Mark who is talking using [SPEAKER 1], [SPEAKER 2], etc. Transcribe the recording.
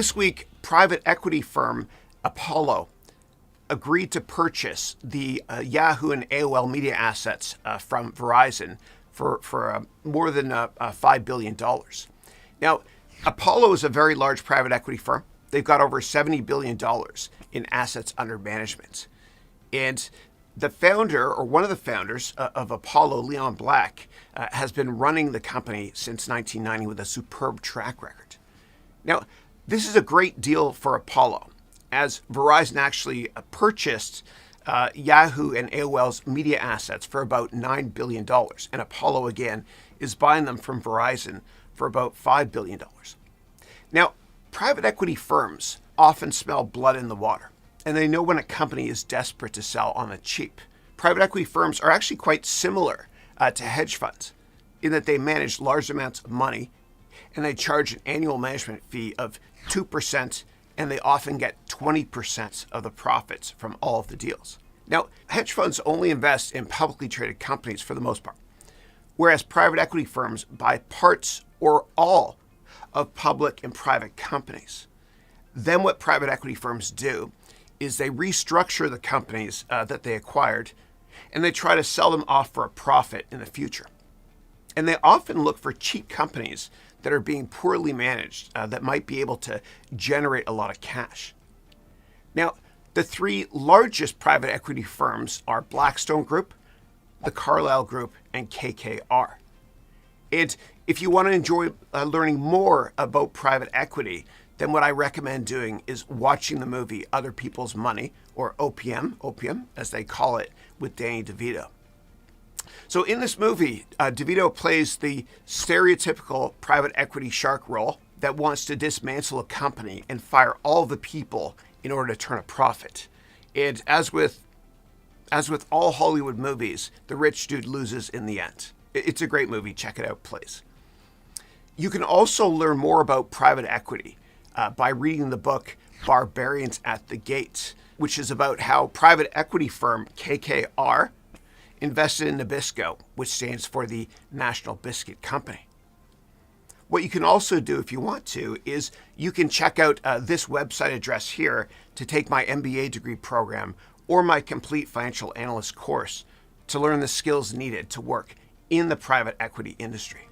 [SPEAKER 1] This week, private equity firm Apollo agreed to purchase the Yahoo and AOL media assets from Verizon for more than $5 billion. Now, Apollo is a very large private equity firm. They've got over $70 billion in assets under management. And the founder, or one of the founders of Apollo, Leon Black, has been running the company since 1990 with a superb track record. Now, this is a great deal for Apollo, as Verizon actually purchased Yahoo and AOL's media assets for about $9 billion. And Apollo, again, is buying them from Verizon for about $5 billion. Now, private equity firms often smell blood in the water, and they know when a company is desperate to sell on the cheap. Private equity firms are actually quite similar to hedge funds in that they manage large amounts of money, and they charge an annual management fee of 2%, and they often get 20% of the profits from all of the deals. Now, hedge funds only invest in publicly traded companies for the most part, whereas private equity firms buy parts or all of public and private companies. Then what private equity firms do is they restructure the companies that they acquired, and they try to sell them off for a profit in the future. And they often look for cheap companies that are being poorly managed that might be able to generate a lot of cash. Now, the three largest private equity firms are Blackstone Group, the Carlyle Group, and KKR. And if you want to enjoy learning more about private equity, then what I recommend doing is watching the movie Other People's Money, or Opium, as they call it, with Danny DeVito. So in this movie, DeVito plays the stereotypical private equity shark role that wants to dismantle a company and fire all the people in order to turn a profit. And as with all Hollywood movies, the rich dude loses in the end. It's a great movie. Check it out, please. You can also learn more about private equity by reading the book Barbarians at the Gate, which is about how private equity firm KKR invested in Nabisco, which stands for the National Biscuit Company. What you can also do if you want to is you can check out this website address here to take my MBA degree program or my complete financial analyst course to learn the skills needed to work in the private equity industry.